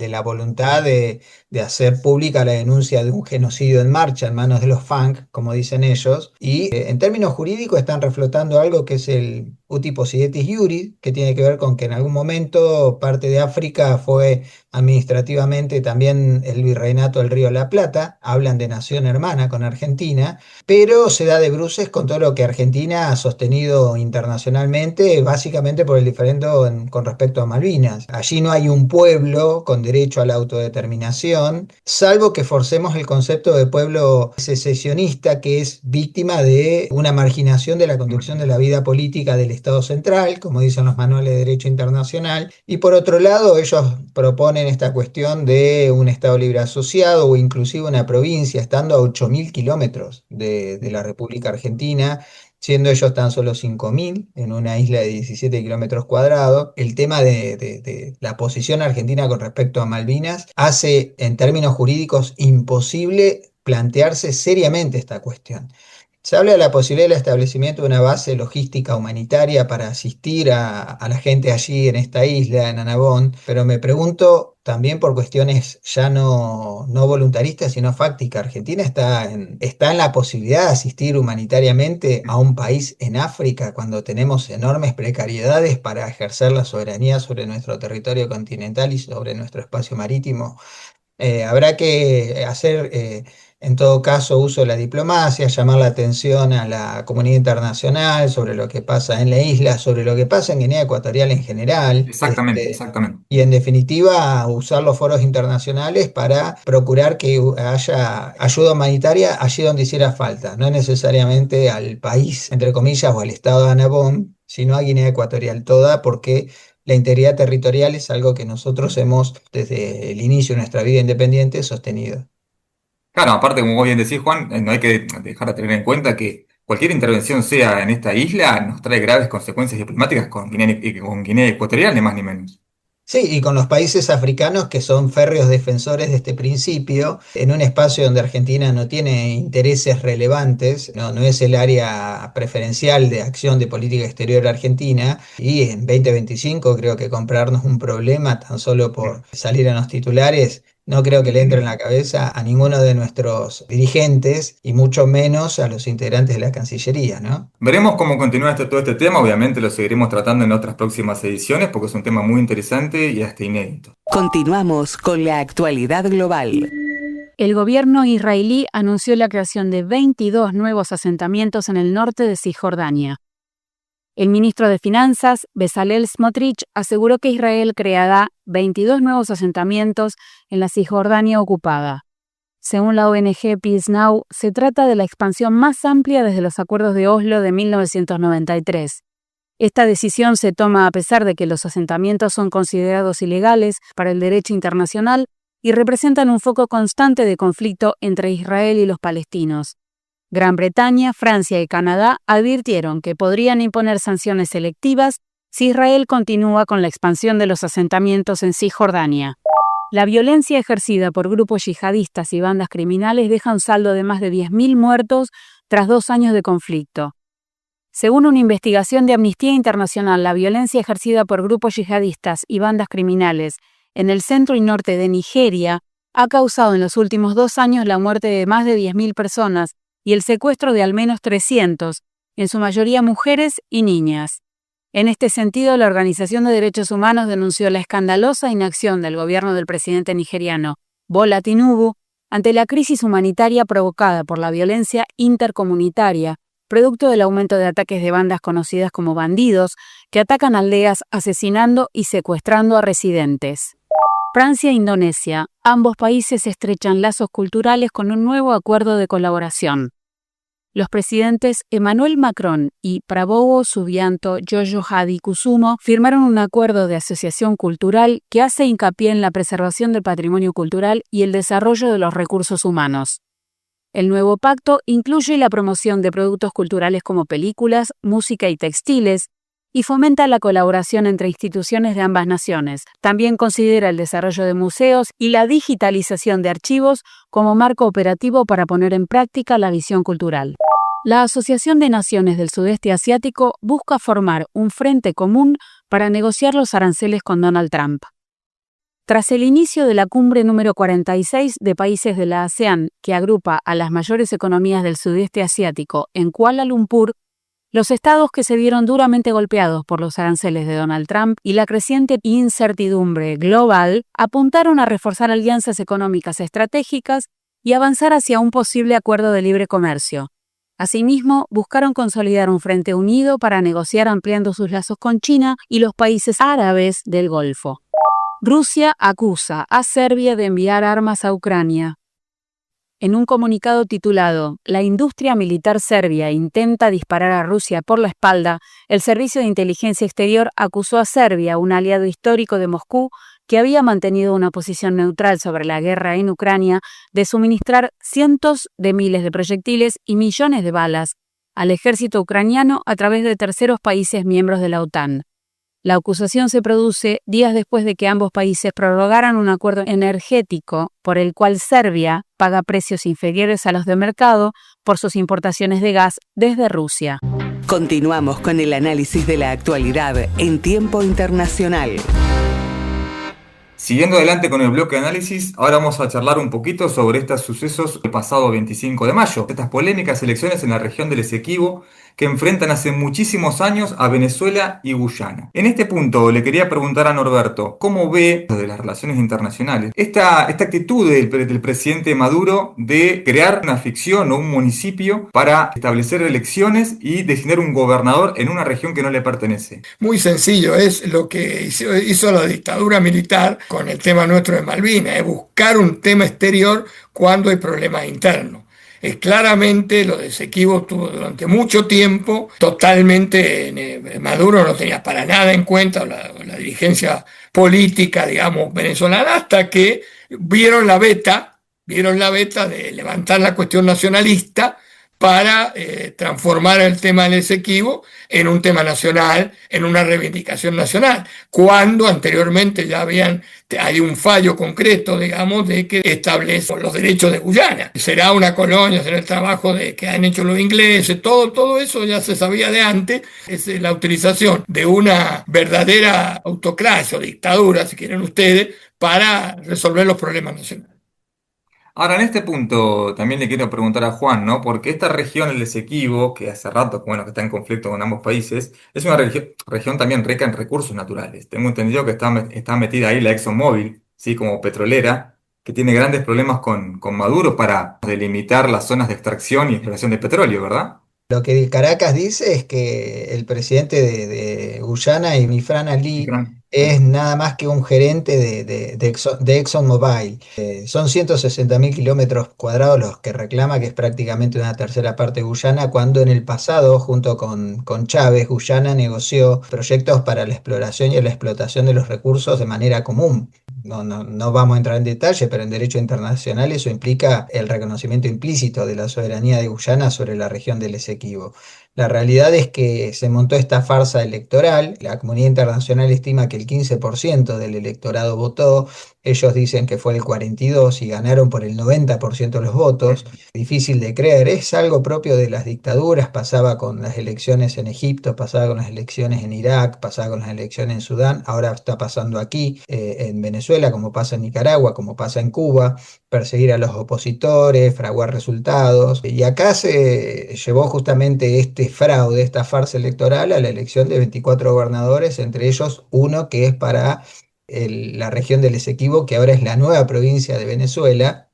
la voluntad de hacer pública la denuncia de un genocidio en marcha en manos de los FARC, como dicen ellos, y en términos jurídicos están reflotando algo que es el uti possidetis iuris, que tiene que ver con que en algún momento parte de África fue administrativamente también el virreinato del Río de la Plata, hablan de nación hermana con Argentina, pero se da de bruces con todo lo que Argentina ha sostenido internacionalmente, básicamente por el diferendo con respecto a Malvinas. Allí no hay un pueblo con derecho a la autodeterminación, salvo que forcemos el concepto de pueblo secesionista, que es víctima de una marginación de la conducción de la vida política del Estado central, como dicen los manuales de derecho internacional, y por otro lado ellos proponen esta cuestión de un Estado libre asociado o inclusive una provincia, estando a 8.000 kilómetros de la República Argentina, siendo ellos tan solo 5.000 en una isla de 17 kilómetros cuadrados. El tema de la posición argentina con respecto a Malvinas hace en términos jurídicos imposible plantearse seriamente esta cuestión. Se habla de la posibilidad del establecimiento de una base logística humanitaria para asistir a la gente allí en esta isla, en Annobón, pero me pregunto también por cuestiones ya no voluntaristas, sino fácticas. Argentina está en la posibilidad de asistir humanitariamente a un país en África cuando tenemos enormes precariedades para ejercer la soberanía sobre nuestro territorio continental y sobre nuestro espacio marítimo. Habrá que hacer, en todo caso, uso de la diplomacia, llamar la atención a la comunidad internacional sobre lo que pasa en la isla, sobre lo que pasa en Guinea Ecuatorial en general, Exactamente, exactamente. y en definitiva usar los foros internacionales para procurar que haya ayuda humanitaria allí donde hiciera falta, no necesariamente al país, entre comillas, o al estado de Annobón, sino a Guinea Ecuatorial toda, porque la integridad territorial es algo que nosotros hemos, desde el inicio de nuestra vida independiente, sostenido. Claro, aparte, como vos bien decís, Juan, no hay que dejar de tener en cuenta que cualquier intervención sea en esta isla nos trae graves consecuencias diplomáticas con Guinea Ecuatorial, ni más ni menos. Sí, y con los países africanos que son férreos defensores de este principio, en un espacio donde Argentina no tiene intereses relevantes, no es el área preferencial de acción de política exterior argentina, y en 2025 creo que comprarnos un problema tan solo por salir en los titulares, no creo que le entre en la cabeza a ninguno de nuestros dirigentes y mucho menos a los integrantes de la Cancillería, ¿no? Veremos cómo continúa todo este tema, obviamente lo seguiremos tratando en otras próximas ediciones porque es un tema muy interesante y hasta inédito. Continuamos con la actualidad global. El gobierno israelí anunció la creación de 22 nuevos asentamientos en el norte de Cisjordania. El ministro de Finanzas, Bezalel Smotrich, aseguró que Israel creará 22 nuevos asentamientos en la Cisjordania ocupada. Según la ONG Peace Now, se trata de la expansión más amplia desde los acuerdos de Oslo de 1993. Esta decisión se toma a pesar de que los asentamientos son considerados ilegales para el derecho internacional y representan un foco constante de conflicto entre Israel y los palestinos. Gran Bretaña, Francia y Canadá advirtieron que podrían imponer sanciones selectivas si Israel continúa con la expansión de los asentamientos en Cisjordania. La violencia ejercida por grupos yihadistas y bandas criminales deja un saldo de más de 10.000 muertos tras 2 años de conflicto. Según una investigación de Amnistía Internacional, la violencia ejercida por grupos yihadistas y bandas criminales en el centro y norte de Nigeria ha causado en los últimos 2 años la muerte de más de 10.000 personas y el secuestro de al menos 300, en su mayoría mujeres y niñas. En este sentido, la Organización de Derechos Humanos denunció la escandalosa inacción del gobierno del presidente nigeriano, Bola Tinubu, ante la crisis humanitaria provocada por la violencia intercomunitaria, producto del aumento de ataques de bandas conocidas como bandidos, que atacan aldeas asesinando y secuestrando a residentes. Francia e Indonesia, ambos países estrechan lazos culturales con un nuevo acuerdo de colaboración. Los presidentes Emmanuel Macron y Prabowo Subianto Jojo Hadi-Kusumo firmaron un acuerdo de asociación cultural que hace hincapié en la preservación del patrimonio cultural y el desarrollo de los recursos humanos. El nuevo pacto incluye la promoción de productos culturales como películas, música y textiles, y fomenta la colaboración entre instituciones de ambas naciones. También considera el desarrollo de museos y la digitalización de archivos como marco operativo para poner en práctica la visión cultural. La Asociación de Naciones del Sudeste Asiático busca formar un frente común para negociar los aranceles con Donald Trump. Tras el inicio de la cumbre número 46 de países de la ASEAN, que agrupa a las mayores economías del sudeste asiático en Kuala Lumpur, los estados que se vieron duramente golpeados por los aranceles de Donald Trump y la creciente incertidumbre global apuntaron a reforzar alianzas económicas estratégicas y avanzar hacia un posible acuerdo de libre comercio. Asimismo, buscaron consolidar un frente unido para negociar ampliando sus lazos con China y los países árabes del Golfo. Rusia acusa a Serbia de enviar armas a Ucrania. En un comunicado titulado «La industria militar serbia intenta disparar a Rusia por la espalda», el Servicio de Inteligencia Exterior acusó a Serbia, un aliado histórico de Moscú, que había mantenido una posición neutral sobre la guerra en Ucrania, de suministrar cientos de miles de proyectiles y millones de balas al ejército ucraniano a través de terceros países miembros de la OTAN. La acusación se produce días después de que ambos países prorrogaran un acuerdo energético por el cual Serbia paga precios inferiores a los de mercado por sus importaciones de gas desde Rusia. Continuamos con el análisis de la actualidad en tiempo internacional. Siguiendo adelante con el bloque de análisis, ahora vamos a charlar un poquito sobre estos sucesos del pasado 25 de mayo, estas polémicas elecciones en la región del Esequibo que enfrentan hace muchísimos años a Venezuela y Guyana. En este punto le quería preguntar a Norberto, ¿cómo ve de las relaciones internacionales esta actitud del presidente Maduro de crear una ficción o un municipio para establecer elecciones y designar un gobernador en una región que no le pertenece? Muy sencillo, es lo que hizo la dictadura militar con el tema nuestro de Malvinas, es buscar un tema exterior cuando hay problemas internos. Claramente lo de Esequibo tuvo durante mucho tiempo totalmente, Maduro no tenía para nada en cuenta la dirigencia política, digamos, venezolana, hasta que vieron la beta de levantar la cuestión nacionalista para transformar el tema del Esequibo en un tema nacional, en una reivindicación nacional, cuando anteriormente ya hay un fallo concreto, digamos, de que establece los derechos de Guyana. Será una colonia, será el trabajo que han hecho los ingleses, todo eso ya se sabía de antes, es la utilización de una verdadera autocracia o dictadura, si quieren ustedes, para resolver los problemas nacionales. Ahora, en este punto también le quiero preguntar a Juan, ¿no? Porque esta región, el Esequibo, que hace rato, bueno, que está en conflicto con ambos países, es una región también rica en recursos naturales. Tengo entendido que está metida ahí la ExxonMobil, ¿sí? Como petrolera, que tiene grandes problemas con Maduro para delimitar las zonas de extracción y exploración de petróleo, ¿verdad? Lo que Caracas dice es que el presidente de Guyana, Imran Ali, es nada más que un gerente de ExxonMobil. Son 160.000 kilómetros cuadrados los que reclama, que es prácticamente una tercera parte de Guyana, cuando en el pasado, junto con Chávez, Guyana negoció proyectos para la exploración y la explotación de los recursos de manera común. No vamos a entrar en detalle, pero en derecho internacional eso implica el reconocimiento implícito de la soberanía de Guyana sobre la región del Esequibo. La realidad es que se montó esta farsa electoral. La comunidad internacional estima que el 15% del electorado votó. Ellos dicen que fue el 42% y ganaron por el 90% de los votos. Difícil de creer. Es algo propio de las dictaduras. Pasaba con las elecciones en Egipto, pasaba con las elecciones en Irak, pasaba con las elecciones en Sudán. Ahora está pasando aquí, en Venezuela, como pasa en Nicaragua, como pasa en Cuba. Perseguir a los opositores, fraguar resultados. Y acá se llevó justamente este fraude, esta farsa electoral, a la elección de 24 gobernadores, entre ellos uno que es para la región del Esequibo, que ahora es la nueva provincia de Venezuela,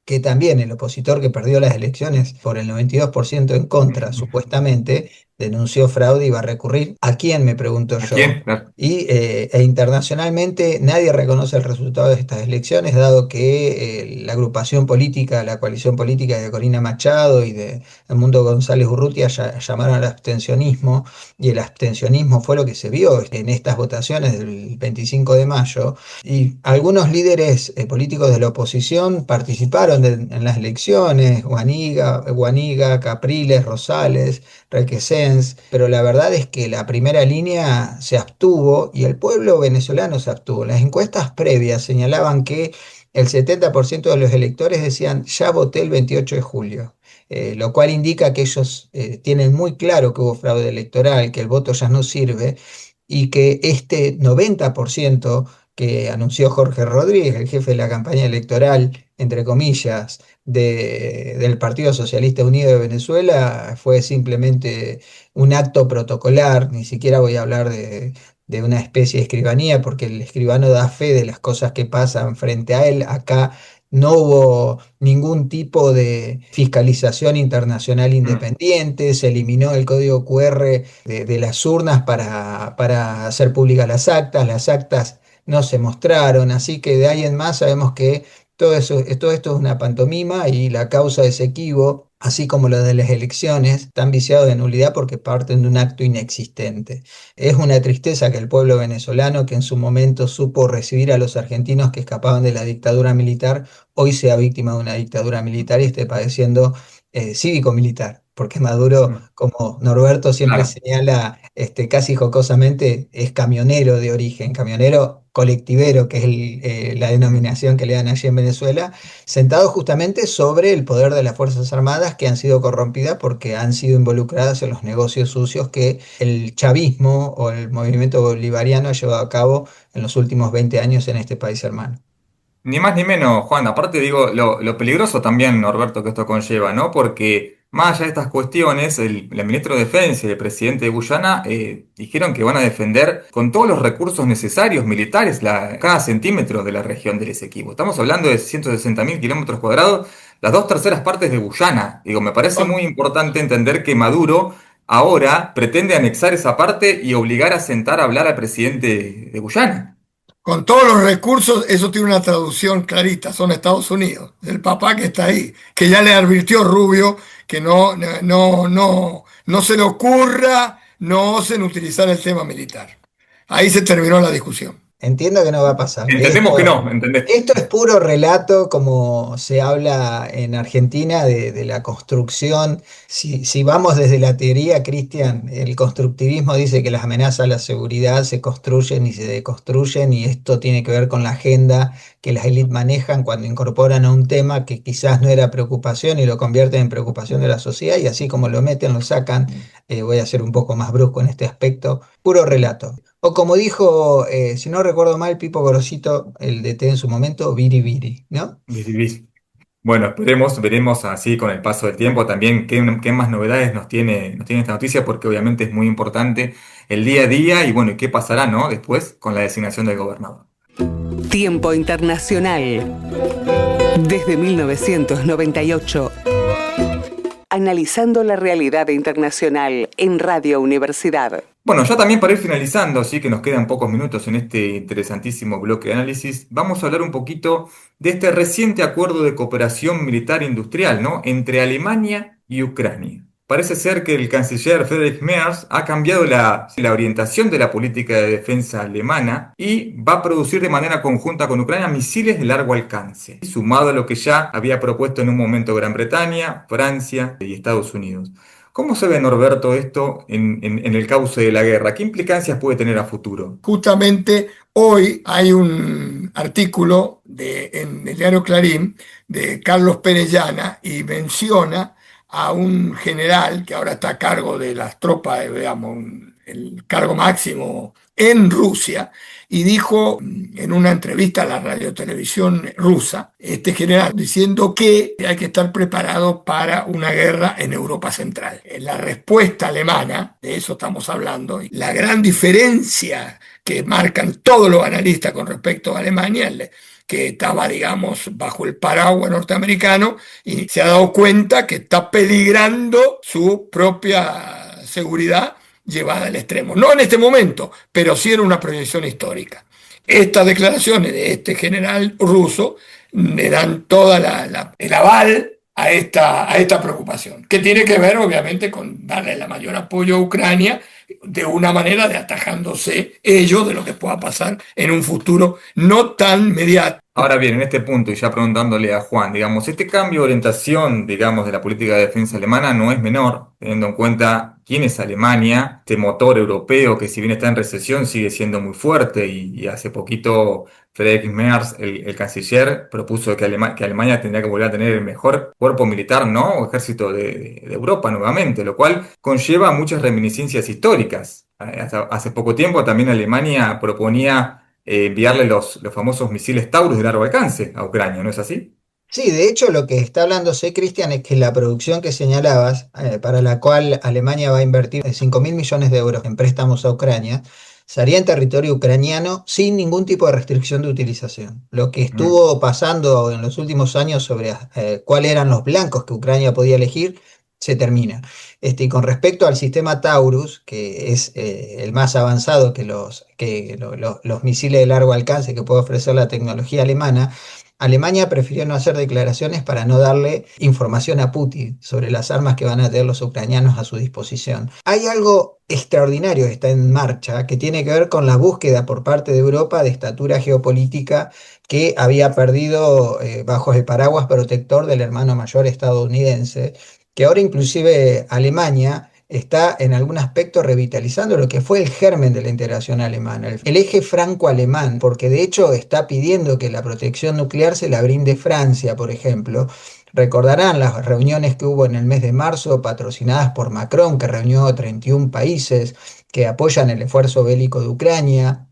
que también el opositor que perdió las elecciones por el 92% en contra, supuestamente, denunció fraude y va a recurrir. ¿A quién? Me pregunto ¿A yo. quién? Claro. E internacionalmente nadie reconoce el resultado de estas elecciones, dado que la agrupación política, la coalición política de Corina Machado y de Edmundo González Urrutia llamaron al abstencionismo, y el abstencionismo fue lo que se vio en estas votaciones del 25 de mayo, y algunos líderes políticos de la oposición participaron en las elecciones: Guaniga, Capriles, Rosales, Requesens, pero la verdad es que la primera línea se abstuvo y el pueblo venezolano se abstuvo. Las encuestas previas señalaban que el 70% de los electores decían: ya voté el 28 de julio, lo cual indica que ellos tienen muy claro que hubo fraude electoral, que el voto ya no sirve, y que este 90% que anunció Jorge Rodríguez, el jefe de la campaña electoral, entre comillas, del Partido Socialista Unido de Venezuela, fue simplemente un acto protocolar. Ni siquiera voy a hablar de una especie de escribanía, porque el escribano da fe de las cosas que pasan frente a él. Acá no hubo ningún tipo de fiscalización internacional independiente. Se eliminó el código QR de las urnas para hacer públicas las actas. Las actas no se mostraron, así que de ahí en más sabemos que Todo esto es una pantomima y la causa de Esequibo, así como lo de las elecciones, están viciados de nulidad porque parten de un acto inexistente. Es una tristeza que el pueblo venezolano, que en su momento supo recibir a los argentinos que escapaban de la dictadura militar, hoy sea víctima de una dictadura militar y esté padeciendo cívico-militar. Porque Maduro, Mm, como Norberto siempre claro. señala, casi jocosamente, es camionero de origen, camionero colectivero, que es la Mm. denominación que le dan allí en Venezuela, sentado justamente sobre el poder de las Fuerzas Armadas que han sido corrompidas porque han sido involucradas en los negocios sucios que el chavismo o el movimiento bolivariano ha llevado a cabo en los últimos 20 años en este país hermano. Ni más ni menos, Juan. Aparte digo, lo peligroso también, Norberto, que esto conlleva, ¿no? Porque más allá de estas cuestiones, el ministro de Defensa y el presidente de Guyana dijeron que van a defender con todos los recursos necesarios militares cada centímetro de la región del Esequibo. Estamos hablando de 160.000 kilómetros cuadrados, las 2/3 partes de Guyana. Digo, me parece Con, muy importante entender que Maduro ahora pretende anexar esa parte y obligar a sentar a hablar al presidente de Guyana. con todos los recursos, eso tiene una traducción clarita, son Estados Unidos, el papá que está ahí, que ya le advirtió Rubio que no se le ocurra, no osen utilizar el tema militar. Ahí se terminó la discusión. Entiendo que no va a pasar. Entendemos que no, ¿entendés? Esto es puro relato, como se habla en Argentina, de la construcción. Si vamos desde la teoría, Cristian, el constructivismo dice que las amenazas a la seguridad se construyen y se deconstruyen, y esto tiene que ver con la agenda que las élites manejan cuando incorporan a un tema que quizás no era preocupación y lo convierten en preocupación de la sociedad, y así como lo meten, lo sacan. Voy a ser un poco más brusco en este aspecto. Puro relato. O como dijo, si no recuerdo mal, Pipo Gorosito, el DT en su momento, Viri Viri, ¿no? Bis. Bueno, esperemos, veremos así con el paso del tiempo también qué más novedades nos tiene esta noticia, porque obviamente es muy importante el día a día y bueno, y qué pasará, ¿no? Después con la designación del gobernador. Tiempo Internacional. Desde 1998. Analizando la realidad internacional en Radio Universidad. Bueno, ya también para ir finalizando, así que nos quedan pocos minutos en este interesantísimo bloque de análisis, vamos a hablar un poquito de este reciente acuerdo de cooperación militar industrial, ¿no? Entre Alemania y Ucrania. Parece ser que el canciller Friedrich Merz ha cambiado la orientación de la política de defensa alemana y va a producir de manera conjunta con Ucrania misiles de largo alcance, sumado a lo que ya había propuesto en un momento Gran Bretaña, Francia y Estados Unidos. ¿Cómo se ve, Norberto, esto en el cauce de la guerra? ¿Qué implicancias puede tener a futuro? Justamente hoy hay un artículo en el diario Clarín de Carlos Perellana y menciona a un general que ahora está a cargo de las tropas, digamos, el cargo máximo en Rusia, y dijo en una entrevista a la radiotelevisión rusa, este general, diciendo que hay que estar preparado para una guerra en Europa Central. La respuesta alemana, de eso estamos hablando, y la gran diferencia que marcan todos los analistas con respecto a Alemania, que estaba, digamos, bajo el paraguas norteamericano y se ha dado cuenta que está peligrando su propia seguridad llevada al extremo. No en este momento, pero sí en una proyección histórica. Estas declaraciones de este general ruso le dan toda el aval a esta preocupación, que tiene que ver obviamente con darle la mayor apoyo a Ucrania de una manera de atajándose ellos de lo que pueda pasar en un futuro no tan mediático. Ahora bien, en este punto, y ya preguntándole a Juan, digamos, este cambio de orientación, digamos, de la política de defensa alemana no es menor, teniendo en cuenta quién es Alemania, este motor europeo que si bien está en recesión sigue siendo muy fuerte y hace poquito Friedrich Merz, el canciller, propuso que Alemania tendría que volver a tener el mejor cuerpo militar, ¿no? O ejército de Europa nuevamente, lo cual conlleva muchas reminiscencias históricas. Hasta hace poco tiempo también Alemania proponía enviarle los famosos misiles Taurus de largo alcance a Ucrania, ¿no es así? Sí, de hecho lo que está hablándose, Cristian, es que la producción que señalabas, para la cual Alemania va a invertir 5.000 millones de euros en préstamos a Ucrania, se haría en territorio ucraniano sin ningún tipo de restricción de utilización. Lo que Mm. estuvo pasando en los últimos años sobre cuáles eran los blancos que Ucrania podía elegir, se termina. Y con respecto al sistema Taurus, que es el más avanzado que los misiles de largo alcance que puede ofrecer la tecnología alemana, Alemania prefirió no hacer declaraciones para no darle información a Putin sobre las armas que van a tener los ucranianos a su disposición. Hay algo extraordinario que está en marcha que tiene que ver con la búsqueda por parte de Europa de estatura geopolítica que había perdido bajo el paraguas protector del hermano mayor estadounidense, que ahora inclusive Alemania está en algún aspecto revitalizando lo que fue el germen de la integración alemana, el eje franco-alemán, porque de hecho está pidiendo que la protección nuclear se la brinde Francia, por ejemplo. Recordarán las reuniones que hubo en el mes de marzo, patrocinadas por Macron, que reunió a 31 países que apoyan el esfuerzo bélico de Ucrania,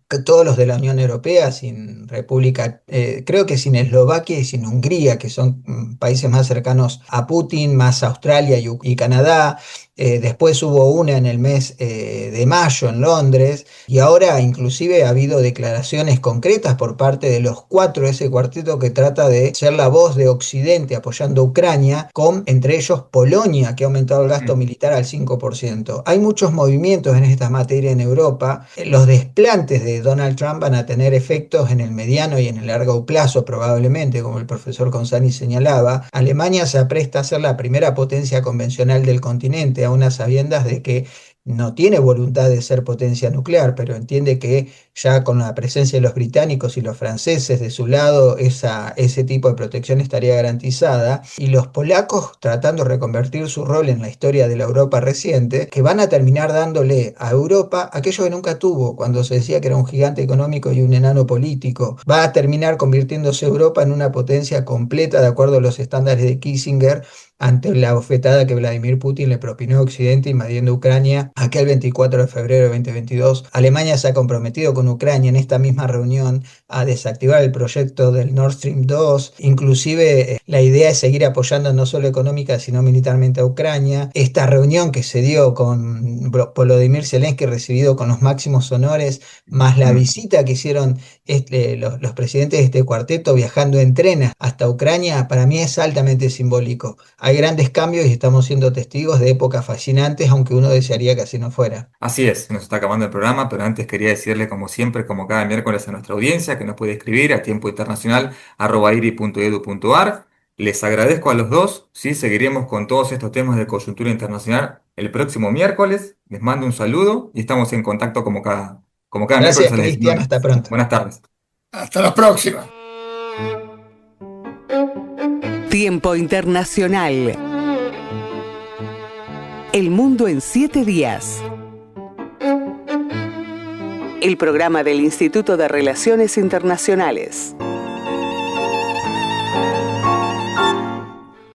que todos los de la Unión Europea, sin República, creo que sin Eslovaquia y sin Hungría, que son países más cercanos a Putin, más Australia y Canadá. Después hubo una en el mes de mayo en Londres, y ahora inclusive ha habido declaraciones concretas por parte de los cuatro, ese cuarteto que trata de ser la voz de Occidente apoyando a Ucrania, con entre ellos Polonia, que ha aumentado el gasto militar al 5%. Hay muchos movimientos en esta materia en Europa. Los desplantes de Donald Trump van a tener efectos en el mediano y en el largo plazo probablemente, como el profesor Consani señalaba. Alemania se apresta a ser la primera potencia convencional del continente, a unas sabiendas de que no tiene voluntad de ser potencia nuclear, pero entiende que ya con la presencia de los británicos y los franceses de su lado, ese tipo de protección estaría garantizada, y los polacos tratando de reconvertir su rol en la historia de la Europa reciente, que van a terminar dándole a Europa aquello que nunca tuvo, cuando se decía que era un gigante económico y un enano político. Va a terminar convirtiéndose Europa en una potencia completa de acuerdo a los estándares de Kissinger, ante la bofetada que Vladimir Putin le propinó a Occidente invadiendo Ucrania aquel 24 de febrero de 2022. Alemania se ha comprometido con Ucrania en esta misma reunión a desactivar el proyecto del Nord Stream 2. Inclusive la idea es seguir apoyando no solo económica sino militarmente a Ucrania. Esta reunión que se dio con Volodymyr Zelensky, recibido con los máximos honores, más la visita que hicieron los presidentes de este cuarteto viajando en tren hasta Ucrania, para mí es altamente simbólico. Hay grandes cambios y estamos siendo testigos de épocas fascinantes, aunque uno desearía que así no fuera. Así es, nos está acabando el programa, pero antes quería decirle, como siempre, como cada miércoles, a nuestra audiencia que nos puede escribir a tiempointernacional@iri.edu.ar. Les agradezco a los dos, sí, seguiremos con todos estos temas de coyuntura internacional el próximo miércoles. Les mando un saludo y estamos en contacto como cada Gracias, miércoles a las Cristian. 19. Hasta pronto. Buenas tardes. Hasta la próxima. Tiempo Internacional. El mundo en 7 días. El programa del Instituto de Relaciones Internacionales.